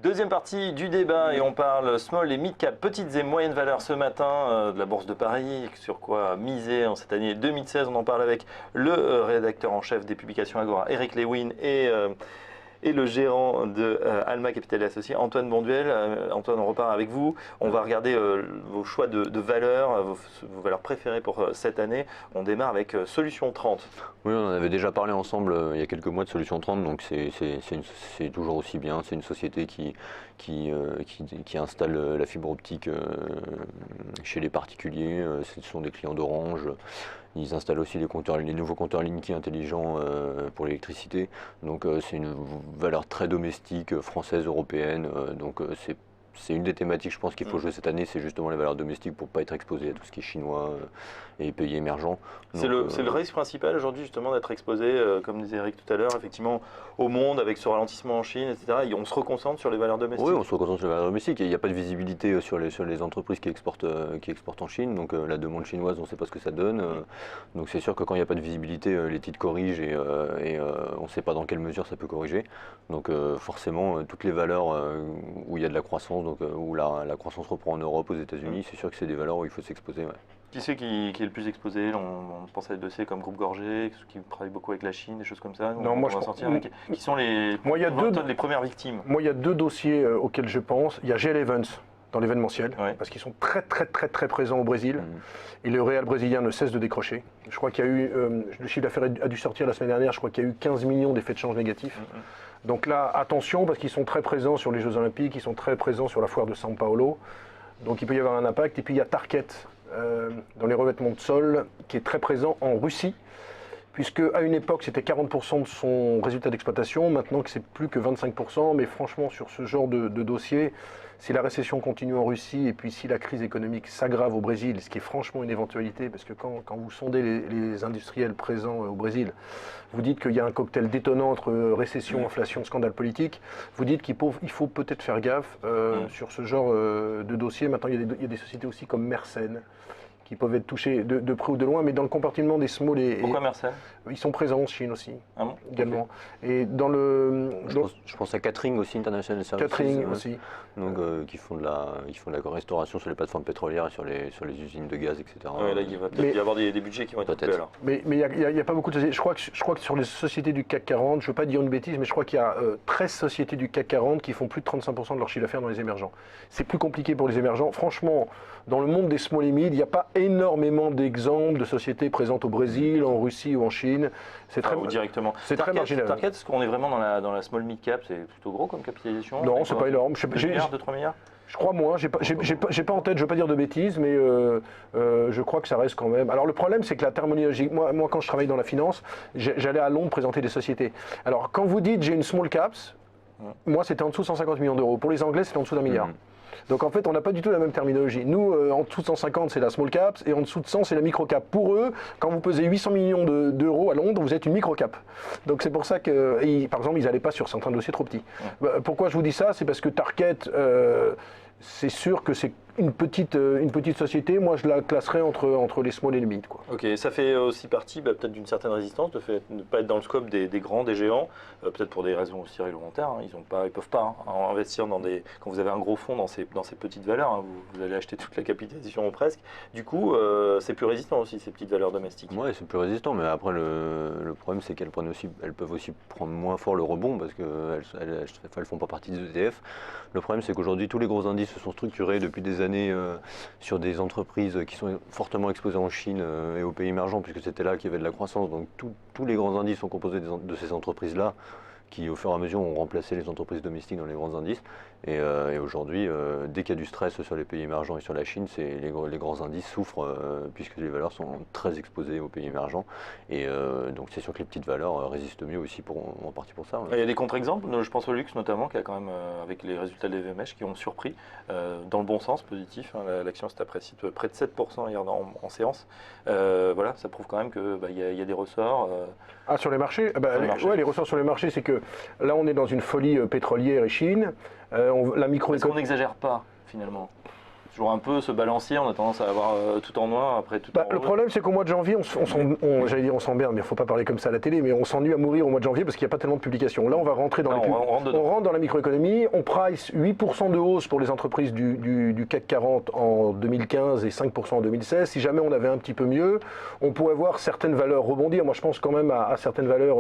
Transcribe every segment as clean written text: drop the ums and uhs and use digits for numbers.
Deuxième partie du débat et on parle small et mid cap, petites et moyennes valeurs ce matin de la Bourse de Paris, sur quoi miser en cette année 2016. On en parle avec le rédacteur en chef des publications Agora, Eric Lewin, et le gérant de Alma Capital et Associés, Antoine Bonduel. Antoine, on repart avec vous. On va regarder vos choix de valeurs, vos valeurs préférées pour cette année. On démarre avec Solution 30. Oui, on en avait déjà parlé ensemble il y a quelques mois de Solution 30, donc c'est toujours aussi bien. C'est une société qui installe la fibre optique chez les particuliers. Ce sont des clients d'Orange. Ils installent aussi les nouveaux compteurs Linky intelligents pour l'électricité. Donc c'est une valeur très domestique, française, européenne. Donc c'est une des thématiques, je pense, qu'il faut jouer cette année, c'est justement les valeurs domestiques pour ne pas être exposé à tout ce qui est chinois et pays émergents. C'est le risque principal aujourd'hui, justement, d'être exposé, comme disait Eric tout à l'heure, effectivement, au monde, avec ce ralentissement en Chine, etc. Et on se reconcentre sur les valeurs domestiques. Oui, on se reconcentre sur les valeurs domestiques. Il n'y a pas de visibilité sur les entreprises qui exportent en Chine. Donc la demande chinoise, on ne sait pas ce que ça donne. Donc c'est sûr que quand il n'y a pas de visibilité, les titres corrigent et on ne sait pas dans quelle mesure ça peut corriger. Donc forcément, toutes les valeurs où il y a de la croissance, donc où la croissance reprend en Europe, aux États-Unis, c'est sûr que c'est des valeurs où il faut s'exposer. Ouais. Qui c'est qui est le plus exposé? On pense à des dossiers comme Groupe Gorgé, qui travaille beaucoup avec la Chine, des choses comme ça. Non, moi, qui sont les premières victimes? Moi, il y a deux dossiers auxquels je pense. Il y a GL Events dans l'événementiel, parce qu'ils sont très présents au Brésil. Et le Real brésilien ne cesse de décrocher. Je crois qu'il y a eu, le chiffre d'affaires a dû sortir la semaine dernière, je crois qu'il y a eu 15 millions d'effets de change négatifs. Donc là, attention, parce qu'ils sont très présents sur les Jeux Olympiques, ils sont très présents sur la foire de São Paulo. Donc il peut y avoir un impact. Et puis il y a Tarkett dans les revêtements de sol, qui est très présent en Russie, puisque à une époque c'était 40% de son résultat d'exploitation, maintenant que c'est plus que 25%, mais franchement sur ce genre de dossier, si la récession continue en Russie et puis si la crise économique s'aggrave au Brésil, ce qui est franchement une éventualité, parce que quand vous sondez les industriels présents au Brésil, vous dites qu'il y a un cocktail détonnant entre récession, inflation, scandale politique, vous dites qu'il faut peut-être faire gaffe sur ce genre de dossier. Maintenant il y a des sociétés aussi comme Mersen, qui peuvent être touchés de près ou de loin, mais dans le compartiment des small Pourquoi Mersen? Ils sont présents en Chine aussi, également. Okay. Et dans le... Je pense à Catering aussi, International Services. Catering aussi. Donc, qui font de la restauration sur les plateformes pétrolières et sur les usines de gaz, etc. Ouais, là, il va peut-être y avoir des budgets qui vont être coupés alors. Mais il n'y a pas beaucoup de sociétés. Je crois que sur les sociétés du CAC 40, je ne veux pas dire une bêtise, mais je crois qu'il y a 13 sociétés du CAC 40 qui font plus de 35% de leur chiffre d'affaires dans les émergents. C'est plus compliqué pour les émergents. Franchement, dans le monde des small et mid, il n'y a pas énormément d'exemples de sociétés présentes au Brésil, en Russie ou en Chine. C'est très, ou directement. C'est très marginal. Target, est-ce qu'on est vraiment dans la small mid cap? C'est plutôt gros comme capitalisation? Non, c'est pas énorme. 2 milliards, 2-3 milliards? Je crois moins, j'ai pas en tête, je veux pas dire de bêtises, mais je crois que ça reste quand même. Alors le problème, c'est que la terminologie, moi quand je travaille dans la finance, j'allais à Londres présenter des sociétés. Alors quand vous dites j'ai une small caps, moi c'était en dessous de 150 millions d'euros. Pour les Anglais, c'était en dessous d'1 milliard. Donc en fait, on n'a pas du tout la même terminologie. Nous, en dessous de 150, c'est la small cap, et en dessous de 100, c'est la micro cap. Pour eux, quand vous pesez 800 millions d'euros à Londres, vous êtes une micro cap. Donc c'est pour ça que, par exemple, ils n'allaient pas sur certains dossiers trop petits. Pourquoi je vous dis ça? C'est parce que Tarkett, c'est sûr que c'est une petite société. Moi, je la classerais entre les small et les mid, quoi. Ok, ça fait aussi partie peut-être d'une certaine résistance, de fait, ne pas être dans le scope des grands, des géants, peut-être pour des raisons aussi réglementaires. Ils ne peuvent pas investir quand vous avez un gros fonds dans ces petites valeurs. Vous allez acheter toute la capitalisation ou presque. Du coup, c'est plus résistant aussi, ces petites valeurs domestiques. Oui, c'est plus résistant, mais après le problème, c'est qu'elles peuvent aussi prendre moins fort le rebond parce qu'elles ne font pas partie des ETF. Le problème, c'est qu'aujourd'hui, tous les gros indices se sont structurés depuis des années sur des entreprises qui sont fortement exposées en Chine et aux pays émergents, puisque c'était là qu'il y avait de la croissance. Donc tous les grands indices sont composés de ces entreprises-là, qui au fur et à mesure ont remplacé les entreprises domestiques dans les grands indices. Et aujourd'hui, dès qu'il y a du stress sur les pays émergents et sur la Chine, les grands indices souffrent puisque les valeurs sont très exposées aux pays émergents. Et donc c'est sûr que les petites valeurs résistent mieux aussi en partie pour ça. Ouais. Il y a des contre-exemples, je pense au luxe notamment, qui a quand même, avec les résultats de l'EVMH, qui ont surpris dans le bon sens, positif. L'action s'est appréciée de près de 7% hier en séance. Voilà, ça prouve quand même qu'il y a des ressorts. Sur les marchés, les ressorts sur les marchés, c'est que là on est dans une folie pétrolière et Chine. Est-ce qu'on n'exagère pas finalement? toujours un peu ce balancier, on a tendance à avoir tout en noir, après tout en Le rose. problème, c'est qu'au mois de janvier, j'allais dire on s'emmerde, mais il ne faut pas parler comme ça à la télé, mais on s'ennuie à mourir au mois de janvier parce qu'il n'y a pas tellement de publications. Là, on va rentrer dans on rentre dans la microéconomie, on price 8% de hausse pour les entreprises du CAC 40 en 2015 et 5% en 2016. Si jamais on avait un petit peu mieux, on pourrait voir certaines valeurs rebondir. Moi, je pense quand même à certaines valeurs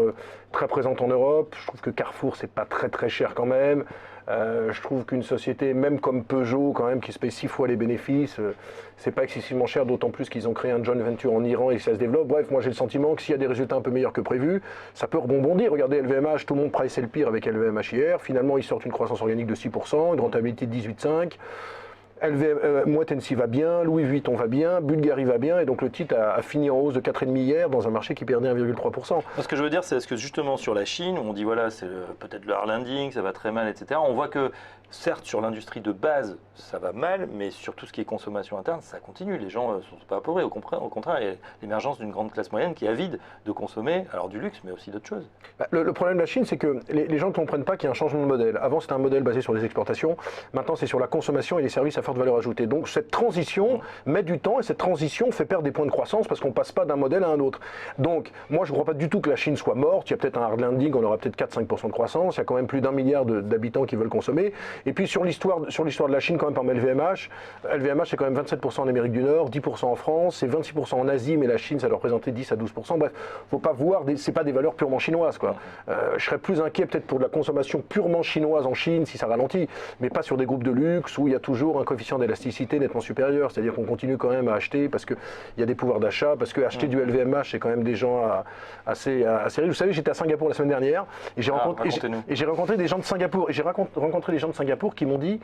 très présentes en Europe. Je trouve que Carrefour, c'est pas très très cher quand même. Je trouve qu'une société, même comme Peugeot, quand même, qui se paye 6 fois les bénéfices, c'est pas excessivement cher, d'autant plus qu'ils ont créé un joint venture en Iran et que ça se développe. Bref, moi j'ai le sentiment que s'il y a des résultats un peu meilleurs que prévu, ça peut rebondir. Regardez LVMH, tout le monde priceait le pire avec LVMH hier. Finalement, ils sortent une croissance organique de 6%, une rentabilité de 18,5%. Moët Hennessy va bien, Louis Vuitton va bien, Bulgari va bien, et donc le titre a fini en hausse de 4,5 hier dans un marché qui perdait 1,3%. Ce que je veux dire, c'est est-ce que justement sur la Chine, où on dit voilà, c'est peut-être le hard landing, ça va très mal, etc. On voit que certes sur l'industrie de base, ça va mal, mais sur tout ce qui est consommation interne, ça continue. Les gens ne sont pas appauvris, au contraire, il y a l'émergence d'une grande classe moyenne qui est avide de consommer, alors du luxe, mais aussi d'autres choses. Le problème de la Chine, c'est que les gens ne comprennent pas qu'il y a un changement de modèle. Avant, c'était un modèle basé sur les exportations, maintenant c'est sur la consommation et les services à forte valeur ajoutée. Donc cette transition met du temps et cette transition fait perdre des points de croissance parce qu'on ne passe pas d'un modèle à un autre. Donc moi je ne crois pas du tout que la Chine soit morte, il y a peut-être un hard landing, on aura peut-être 4-5% de croissance, il y a quand même plus d'1 milliard d'habitants qui veulent consommer. Et puis sur l'histoire de la Chine quand même par LVMH c'est quand même 27% en Amérique du Nord, 10% en France, c'est 26% en Asie, mais la Chine ça leur représentait 10 à 12%. Bref, faut pas voir, c'est pas des valeurs purement chinoises quoi. Je serais plus inquiet peut-être pour de la consommation purement chinoise en Chine si ça ralentit, mais pas sur des groupes de luxe où il y a toujours un coefficient d'élasticité nettement supérieur, c'est-à-dire qu'on continue quand même à acheter parce qu'il y a des pouvoirs d'achat, parce que acheter du LVMH c'est quand même des gens assez riches. Vous savez, j'étais à Singapour la semaine dernière et j'ai rencontré des gens de Singapour et j'ai rencontré des gens de Singapour qui m'ont dit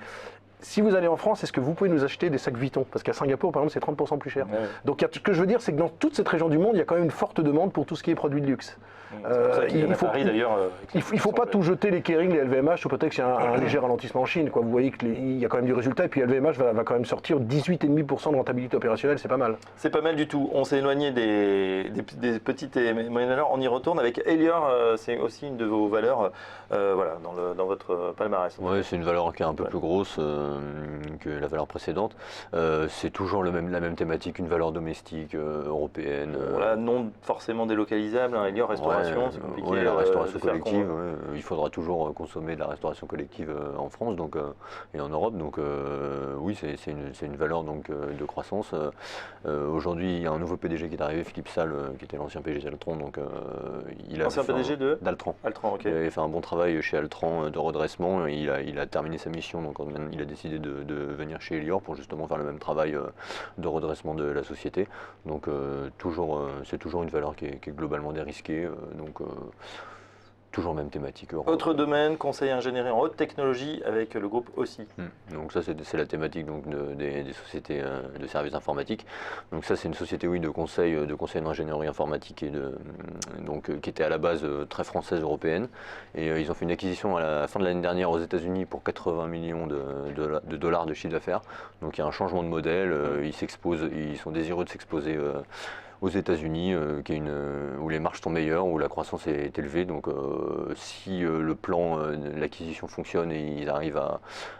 si vous allez en France, est-ce que vous pouvez nous acheter des sacs Vuitton? Parce qu'à Singapour, par exemple, c'est 30% plus cher. Ouais. Donc, ce que je veux dire, c'est que dans toute cette région du monde, il y a quand même une forte demande pour tout ce qui est produits de luxe. Il ne faut pas tout jeter les Kering, les LVMH, ou peut-être qu'il y a un léger ralentissement en Chine. Quoi. Vous voyez qu'il y a quand même du résultat, et puis LVMH va quand même sortir 18,5% de rentabilité opérationnelle, c'est pas mal. C'est pas mal du tout. On s'est éloigné des petites et moyennes valeurs. On y retourne avec Elior, c'est aussi une de vos valeurs voilà, dans votre palmarès. Oui, c'est une valeur qui est un peu plus grosse que la valeur précédente. C'est toujours la même thématique, une valeur domestique européenne. Voilà, non forcément délocalisable, hein. Elior, restauration, c'est compliqué. Oui, la restauration collective, il faudra toujours consommer de la restauration collective en France et en Europe. Donc oui, c'est une valeur donc, de croissance. Aujourd'hui, il y a un nouveau PDG qui est arrivé, Philippe Salle, qui était l'ancien PDG d'Altron. Donc, ancien PDG d'Altron. Altran, okay. Il avait fait un bon travail chez Altran de redressement. Il a terminé sa mission, donc il a décidé de venir chez Elior pour justement faire le même travail de redressement de la société. Donc c'est toujours une valeur qui est globalement dérisquée. Donc toujours même thématique. Autre domaine, conseil ingénierie en haute technologie avec le groupe aussi. Donc ça c'est la thématique donc, des sociétés de services informatiques. Donc ça c'est une société de conseil en ingénierie informatique et qui était à la base très française européenne. Et ils ont fait une acquisition à la fin de l'année dernière aux États-Unis pour 80 millions de dollars de chiffre d'affaires. Donc il y a un changement de modèle, ils sont désireux de s'exposer aux États-Unis, où les marges sont meilleures, où la croissance est élevée. Donc si le plan, l'acquisition fonctionne et ils arrivent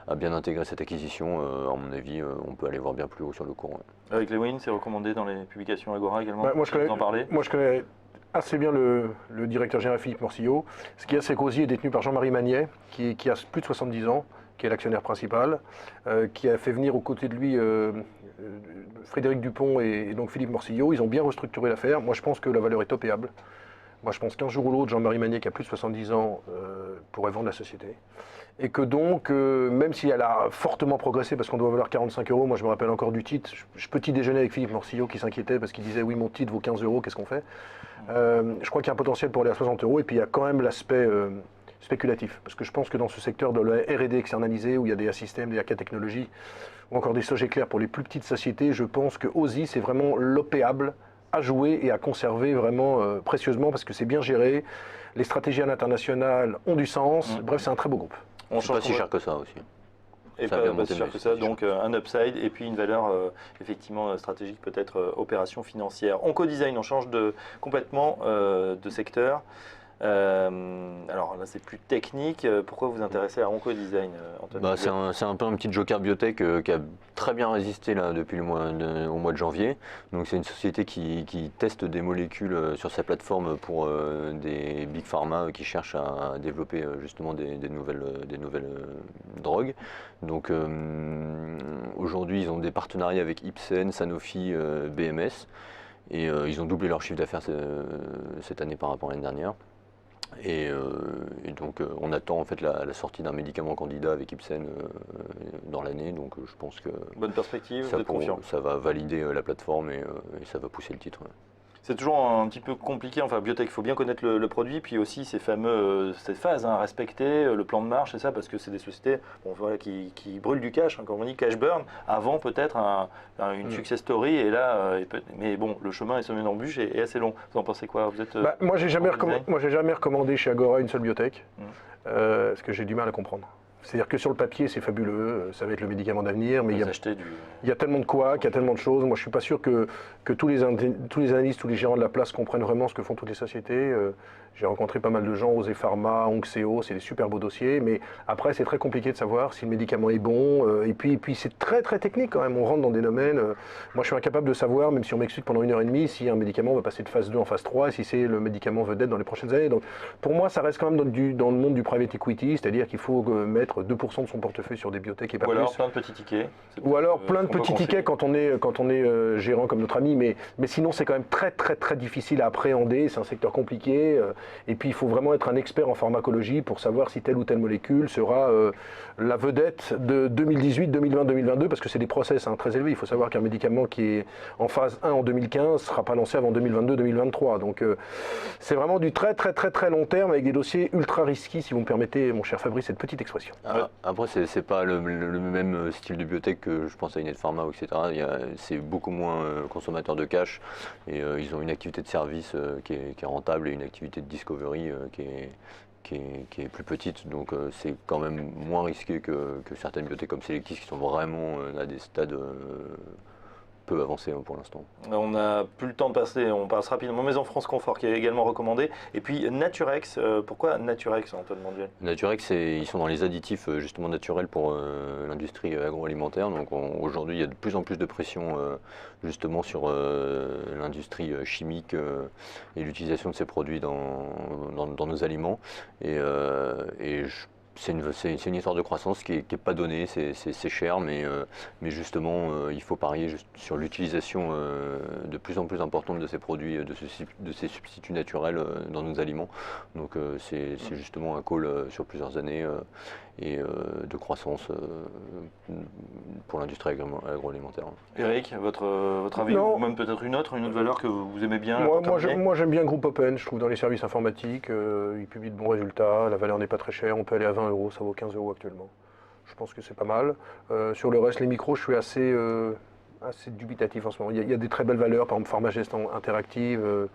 à bien intégrer cette acquisition, à mon avis, on peut aller voir bien plus haut sur le cours. Ouais. Avec Lewin, c'est recommandé dans les publications Agora également. Moi je connais assez bien le directeur général Philippe Morcillo. Ce qui est assez cosy est détenu par Jean-Marie Magnet, qui a plus de 70 ans, qui est l'actionnaire principal, qui a fait venir aux côtés de lui Frédéric Dupont et donc Philippe Morcillo. Ils ont bien restructuré l'affaire. Moi, je pense que la valeur est topéable. Moi, je pense qu'un jour ou l'autre, Jean-Marie Magnet, qui a plus de 70 ans, pourrait vendre la société. Et que donc, même si elle a fortement progressé, parce qu'on doit valoir 45 €, moi je me rappelle encore du titre, je petit déjeuner avec Philippe Morcillo qui s'inquiétait parce qu'il disait oui, mon titre vaut 15 €, qu'est-ce qu'on fait? Je crois qu'il y a un potentiel pour aller à 60 €, et puis il y a quand même l'aspect spéculatif, parce que je pense que dans ce secteur de la R&D externalisé, où il y a des A-Systems, des AK Technologies, ou encore des Sogeclair pour les plus petites sociétés, je pense que OSI, c'est vraiment l'opéable à jouer et à conserver vraiment précieusement, parce que c'est bien géré, les stratégies à l'international ont du sens, bref, c'est un très beau groupe. C'est pas si cher que ça aussi. Et pas si cher que ça, donc un upside et puis une valeur effectivement stratégique, peut-être opération financière. En co-design, on change complètement de secteur. Alors là, c'est plus technique. Pourquoi vous vous intéressez à Oncodesign, Antoine? C'est un peu un petit joker biotech qui a très bien résisté là, depuis au mois de janvier. Donc c'est une société qui teste des molécules sur sa plateforme pour des big pharma qui cherchent à développer justement des nouvelles drogues. Donc aujourd'hui, ils ont des partenariats avec Ipsen, Sanofi, BMS. Et ils ont doublé leur chiffre d'affaires cette année par rapport à l'année dernière. Et donc on attend en fait la sortie d'un médicament candidat avec Ipsen dans l'année, donc je pense que bonne perspective, vous êtes confiant. Ça va valider la plateforme et ça va pousser le titre. Ouais. C'est toujours un petit peu compliqué, enfin biotech, il faut bien connaître le produit, puis aussi ces phases à respecter, le plan de marche, c'est ça, parce que c'est des sociétés voilà, qui brûlent du cash, comme on dit, cash burn, avant peut-être une success story, et là, mais bon, le chemin est semé d'embûches et assez long. Vous en pensez quoi? Vous êtes, moi, j'ai jamais recommandé chez Agora une seule biotech, parce que j'ai du mal à comprendre. C'est-à-dire que sur le papier, c'est fabuleux, ça va être le médicament d'avenir, mais il y a tellement de couacs, il y a tellement de choses. Moi, je ne suis pas sûr que tous les analystes, tous les gérants de la place comprennent vraiment ce que font toutes les sociétés. J'ai rencontré pas mal de gens, Osé Pharma, Onxeo, c'est des super beaux dossiers, mais après, c'est très compliqué de savoir si le médicament est bon. Et puis c'est très très technique quand même, on rentre dans des domaines. Moi, je suis incapable de savoir, même si on m'explique pendant 1h30, si un médicament va passer de phase 2 en phase 3, et si c'est le médicament vedette dans les prochaines années. Donc, pour moi, ça reste quand même dans le monde du private equity, c'est-à-dire qu'il faut mettre 2% de son portefeuille sur des biotech et pas plus. Ou alors plein de petits tickets. Ou alors plein de petits tickets quand on est gérant comme notre ami, mais sinon c'est quand même très très très difficile à appréhender, c'est un secteur compliqué, et puis il faut vraiment être un expert en pharmacologie pour savoir si telle ou telle molécule sera la vedette de 2018, 2020, 2022, parce que c'est des process très élevés. Il faut savoir qu'un médicament qui est en phase 1 en 2015 ne sera pas lancé avant 2022, 2023. Donc c'est vraiment du très très très très long terme avec des dossiers ultra risqués, si vous me permettez, mon cher Fabrice, cette petite expression. Après, c'est pas le même style de biotech que je pense à Inet Pharma, etc. C'est beaucoup moins consommateur de cash et ils ont une activité de service qui est rentable et une activité de discovery qui est plus petite. Donc c'est quand même moins risqué que certaines biotech comme Selectis qui sont vraiment à des stades peu avancé pour l'instant. On n'a plus le temps de passer, on passe rapidement. Maison France Confort qui est également recommandé. Et puis Naturex, pourquoi Naturex, Antoine Bonduel? Naturex, ils sont dans les additifs justement naturels pour l'industrie agroalimentaire. Donc aujourd'hui, il y a de plus en plus de pression justement sur l'industrie chimique et l'utilisation de ces produits dans nos aliments. C'est une histoire de croissance qui est pas donnée, c'est cher, mais justement il faut parier sur l'utilisation de plus en plus importante de ces produits, de ces substituts naturels dans nos aliments. Donc c'est justement un call sur plusieurs années et de croissance pour l'industrie agroalimentaire. Eric, votre avis, ou même peut-être une autre valeur que vous aimez bien? Moi j'aime bien le groupe Open, je trouve dans les services informatiques, ils publient de bons résultats, la valeur n'est pas très chère, on peut aller à 20 €, ça vaut 15 € actuellement. Je pense que c'est pas mal. Sur le reste, les micros, je suis assez dubitatif en ce moment. Il y a des très belles valeurs, par exemple Pharmagest Interactive,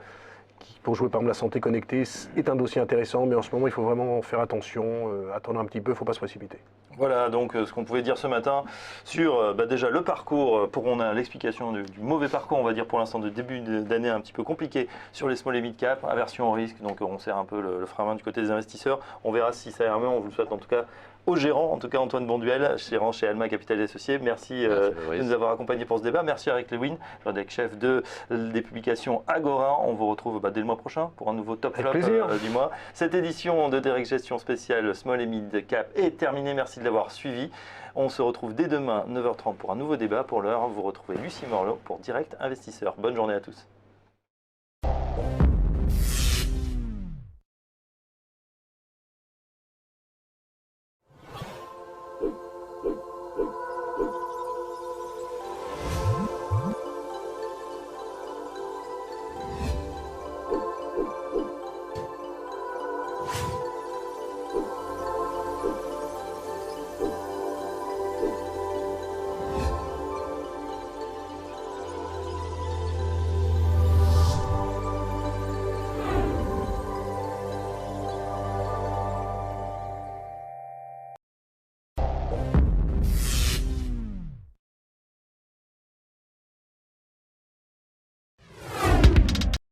qui, pour jouer par exemple la santé connectée, est un dossier intéressant, mais en ce moment il faut vraiment faire attention, attendre un petit peu, il ne faut pas se précipiter. Voilà donc ce qu'on pouvait dire ce matin sur déjà le parcours, on a l'explication du mauvais parcours, on va dire pour l'instant de début d'année un petit peu compliqué sur les small et mid cap, aversion au risque, donc on serre un peu le frein à main du côté des investisseurs. On verra si ça ira mieux, on vous le souhaite en tout cas au gérant, en tout cas Antoine Bonduel, gérant chez Alma Capital et Associés. Merci de nous avoir accompagnés pour ce débat. Merci Eric Lewin, chef des publications Agora. On vous retrouve dès le mois prochain pour un nouveau top flop du mois. Cette édition de Direct Gestion spéciale Small et Mid Cap est terminée. Merci de l'avoir suivi. On se retrouve dès demain 9h30 pour un nouveau débat. Pour l'heure, vous retrouvez Lucie Morlot pour Direct Investisseur. Bonne journée à tous.